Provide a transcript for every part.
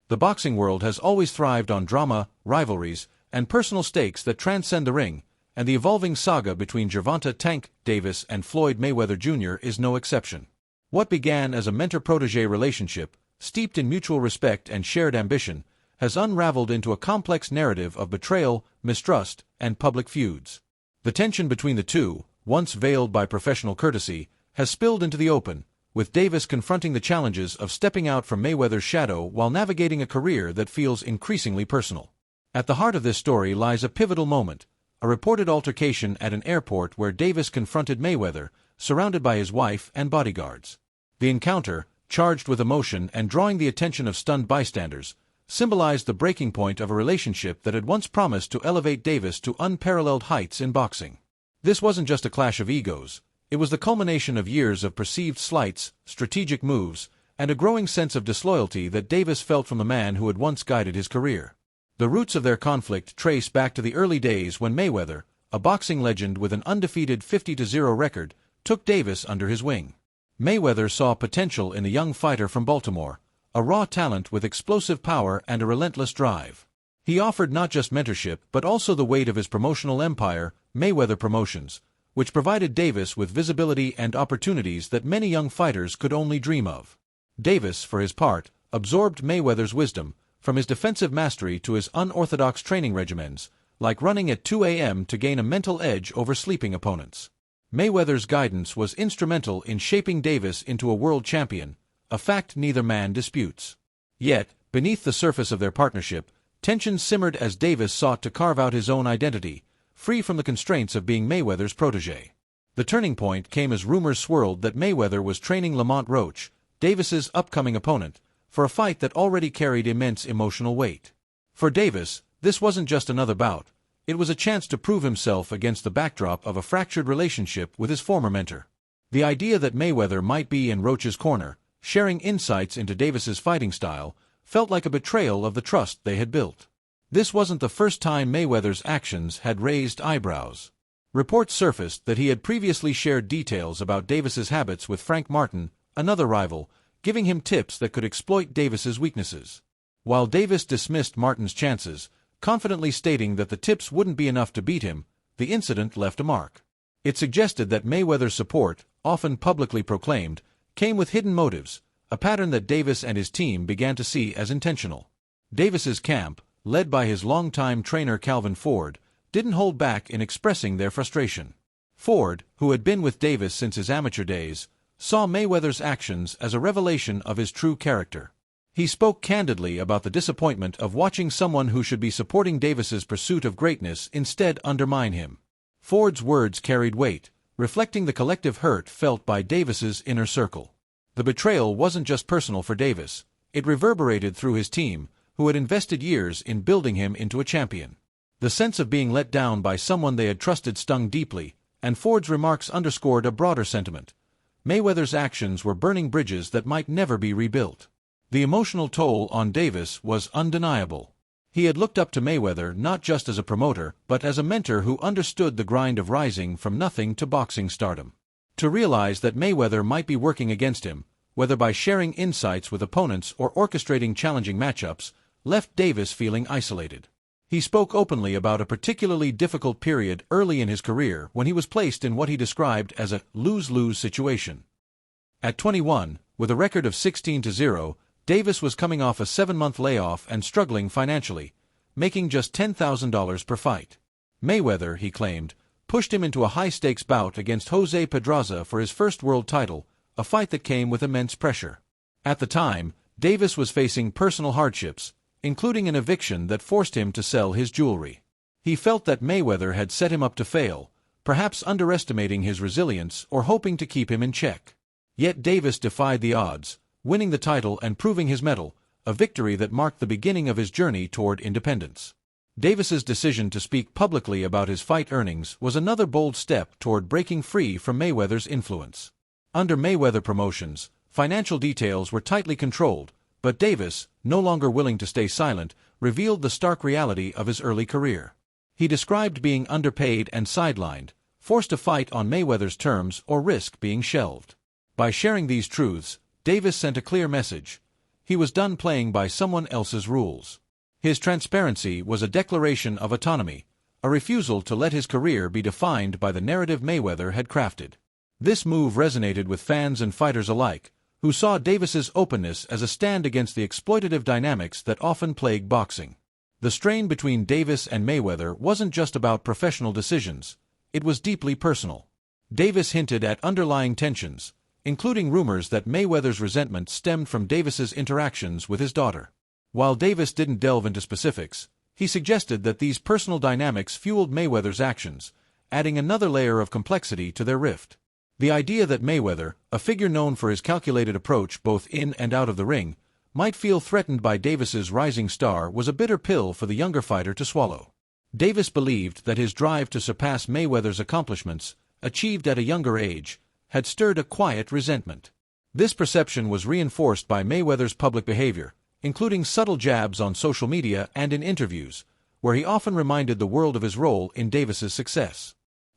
The boxing world has always thrived on drama, rivalries, and personal stakes that transcend the ring, and the evolving saga between Gervonta "Tank" Davis and Floyd Mayweather Jr. is no exception. What began as a mentor-protege relationship, steeped in mutual respect and shared ambition, has unraveled into a complex narrative of betrayal, mistrust, and public feuds. The tension between the two, once veiled by professional courtesy, has spilled into the open, with Davis confronting the challenges of stepping out from Mayweather's shadow while navigating a career that feels increasingly personal. At the heart of this story lies a pivotal moment, a reported altercation at an airport where Davis confronted Mayweather, surrounded by his wife and bodyguards. The encounter, charged with emotion and drawing the attention of stunned bystanders, symbolized the breaking point of a relationship that had once promised to elevate Davis to unparalleled heights in boxing. This wasn't just a clash of egos. It was the culmination of years of perceived slights, strategic moves, and a growing sense of disloyalty that Davis felt from the man who had once guided his career. The roots of their conflict trace back to the early days when Mayweather, a boxing legend with an undefeated 50-0 record, took Davis under his wing. Mayweather saw potential in the young fighter from Baltimore, a raw talent with explosive power and a relentless drive. He offered not just mentorship but also the weight of his promotional empire, Mayweather Promotions, which provided Davis with visibility and opportunities that many young fighters could only dream of. Davis, for his part, absorbed Mayweather's wisdom, from his defensive mastery to his unorthodox training regimens, like running at 2 a.m. to gain a mental edge over sleeping opponents. Mayweather's guidance was instrumental in shaping Davis into a world champion, a fact neither man disputes. Yet, beneath the surface of their partnership, tension simmered as Davis sought to carve out his own identity, free from the constraints of being Mayweather's protege. The turning point came as rumors swirled that Mayweather was training Lamont Roach, Davis's upcoming opponent, for a fight that already carried immense emotional weight. For Davis, this wasn't just another bout. It was a chance to prove himself against the backdrop of a fractured relationship with his former mentor. The idea that Mayweather might be in Roach's corner, sharing insights into Davis's fighting style, felt like a betrayal of the trust they had built. This wasn't the first time Mayweather's actions had raised eyebrows. Reports surfaced that he had previously shared details about Davis's habits with Frank Martin, another rival, giving him tips that could exploit Davis's weaknesses. While Davis dismissed Martin's chances, confidently stating that the tips wouldn't be enough to beat him, the incident left a mark. It suggested that Mayweather's support, often publicly proclaimed, came with hidden motives, a pattern that Davis and his team began to see as intentional. Davis's camp, led by his longtime trainer Calvin Ford, didn't hold back in expressing their frustration. Ford, who had been with Davis since his amateur days, saw Mayweather's actions as a revelation of his true character. He spoke candidly about the disappointment of watching someone who should be supporting Davis's pursuit of greatness instead undermine him. Ford's words carried weight, reflecting the collective hurt felt by Davis's inner circle. The betrayal wasn't just personal for Davis, it reverberated through his team, who had invested years in building him into a champion. The sense of being let down by someone they had trusted stung deeply, and Ford's remarks underscored a broader sentiment. Mayweather's actions were burning bridges that might never be rebuilt. The emotional toll on Davis was undeniable. He had looked up to Mayweather not just as a promoter, but as a mentor who understood the grind of rising from nothing to boxing stardom. To realize that Mayweather might be working against him, whether by sharing insights with opponents or orchestrating challenging matchups, left Davis feeling isolated. He spoke openly about a particularly difficult period early in his career when he was placed in what he described as a lose-lose situation. At 21, with a record of 16-0, Davis was coming off a 7-month layoff and struggling financially, making just $10,000 per fight. Mayweather, he claimed, pushed him into a high-stakes bout against Jose Pedraza for his first world title, a fight that came with immense pressure. At the time, Davis was facing personal hardships, including an eviction that forced him to sell his jewelry. He felt that Mayweather had set him up to fail, perhaps underestimating his resilience or hoping to keep him in check. Yet Davis defied the odds, winning the title and proving his mettle, a victory that marked the beginning of his journey toward independence. Davis's decision to speak publicly about his fight earnings was another bold step toward breaking free from Mayweather's influence. Under Mayweather Promotions, financial details were tightly controlled, but Davis, no longer willing to stay silent, revealed the stark reality of his early career. He described being underpaid and sidelined, forced to fight on Mayweather's terms or risk being shelved. By sharing these truths, Davis sent a clear message. He was done playing by someone else's rules. His transparency was a declaration of autonomy, a refusal to let his career be defined by the narrative Mayweather had crafted. This move resonated with fans and fighters alike, who saw Davis's openness as a stand against the exploitative dynamics that often plague boxing. The strain between Davis and Mayweather wasn't just about professional decisions, it was deeply personal. Davis hinted at underlying tensions, including rumors that Mayweather's resentment stemmed from Davis's interactions with his daughter. While Davis didn't delve into specifics, he suggested that these personal dynamics fueled Mayweather's actions, adding another layer of complexity to their rift. The idea that Mayweather, a figure known for his calculated approach both in and out of the ring, might feel threatened by Davis's rising star was a bitter pill for the younger fighter to swallow. Davis believed that his drive to surpass Mayweather's accomplishments, achieved at a younger age, had stirred a quiet resentment. This perception was reinforced by Mayweather's public behavior, including subtle jabs on social media and in interviews, where he often reminded the world of his role in Davis's success.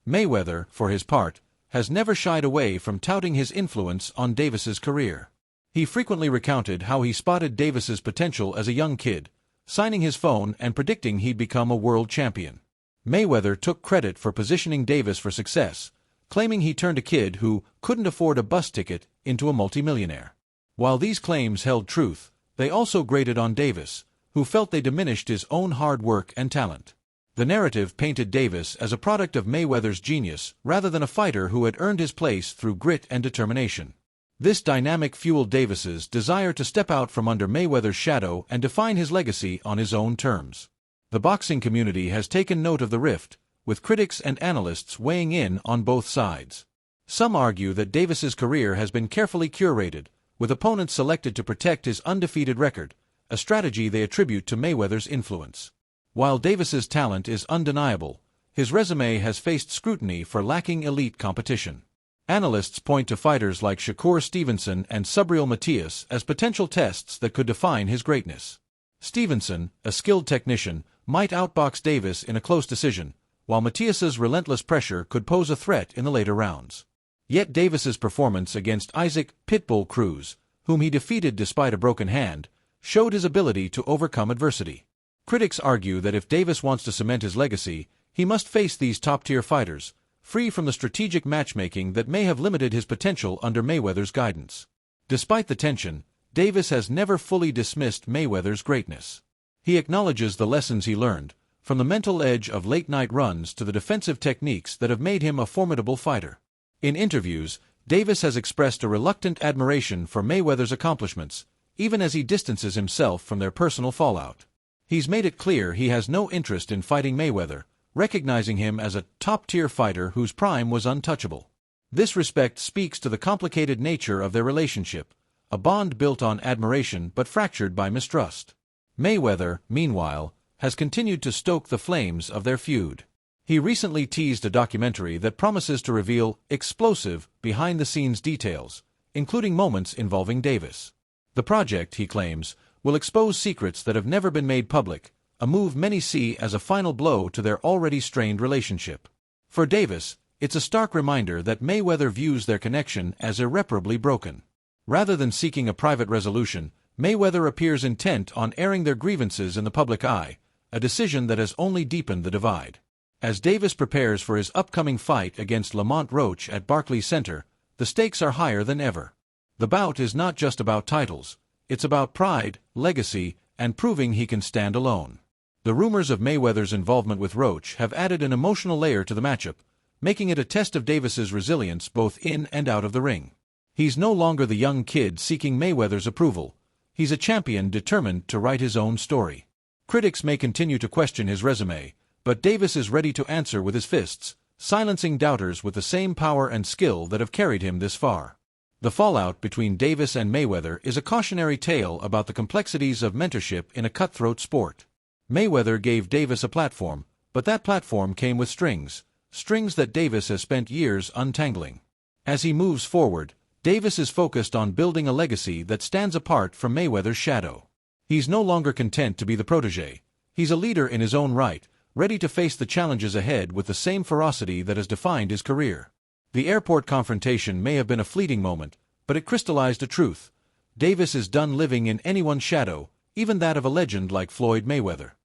Mayweather, for his part, has never shied away from touting his influence on Davis's career. He frequently recounted how he spotted Davis's potential as a young kid, signing his phone and predicting he'd become a world champion. Mayweather took credit for positioning Davis for success, claiming he turned a kid who couldn't afford a bus ticket into a multimillionaire. While these claims held truth, they also grated on Davis, who felt they diminished his own hard work and talent. The narrative painted Davis as a product of Mayweather's genius rather than a fighter who had earned his place through grit and determination. This dynamic fueled Davis's desire to step out from under Mayweather's shadow and define his legacy on his own terms. The boxing community has taken note of the rift, with critics and analysts weighing in on both sides. Some argue that Davis's career has been carefully curated, with opponents selected to protect his undefeated record, a strategy they attribute to Mayweather's influence. While Davis's talent is undeniable, his resume has faced scrutiny for lacking elite competition. Analysts point to fighters like Shakur Stevenson and Subriel Matias as potential tests that could define his greatness. Stevenson, a skilled technician, might outbox Davis in a close decision, while Matias's relentless pressure could pose a threat in the later rounds. Yet Davis's performance against Isaac "Pitbull" Cruz, whom he defeated despite a broken hand, showed his ability to overcome adversity. Critics argue that if Davis wants to cement his legacy, he must face these top-tier fighters, free from the strategic matchmaking that may have limited his potential under Mayweather's guidance. Despite the tension, Davis has never fully dismissed Mayweather's greatness. He acknowledges the lessons he learned, from the mental edge of late-night runs to the defensive techniques that have made him a formidable fighter. In interviews, Davis has expressed a reluctant admiration for Mayweather's accomplishments, even as he distances himself from their personal fallout. He's made it clear he has no interest in fighting Mayweather, recognizing him as a top-tier fighter whose prime was untouchable. This respect speaks to the complicated nature of their relationship, a bond built on admiration but fractured by mistrust. Mayweather, meanwhile, has continued to stoke the flames of their feud. He recently teased a documentary that promises to reveal explosive, behind-the-scenes details, including moments involving Davis. The project, he claims, will expose secrets that have never been made public, a move many see as a final blow to their already strained relationship. For Davis, it's a stark reminder that Mayweather views their connection as irreparably broken. Rather than seeking a private resolution, Mayweather appears intent on airing their grievances in the public eye, a decision that has only deepened the divide. As Davis prepares for his upcoming fight against Lamont Roach at Barclays Center, the stakes are higher than ever. The bout is not just about titles, it's about pride, legacy, and proving he can stand alone. The rumors of Mayweather's involvement with Roach have added an emotional layer to the matchup, making it a test of Davis's resilience both in and out of the ring. He's no longer the young kid seeking Mayweather's approval. He's a champion determined to write his own story. Critics may continue to question his resume, but Davis is ready to answer with his fists, silencing doubters with the same power and skill that have carried him this far. The fallout between Davis and Mayweather is a cautionary tale about the complexities of mentorship in a cutthroat sport. Mayweather gave Davis a platform, but that platform came with strings that Davis has spent years untangling. As he moves forward, Davis is focused on building a legacy that stands apart from Mayweather's shadow. He's no longer content to be the protege. He's a leader in his own right, ready to face the challenges ahead with the same ferocity that has defined his career. The airport confrontation may have been a fleeting moment, but it crystallized a truth. Davis is done living in anyone's shadow, even that of a legend like Floyd Mayweather.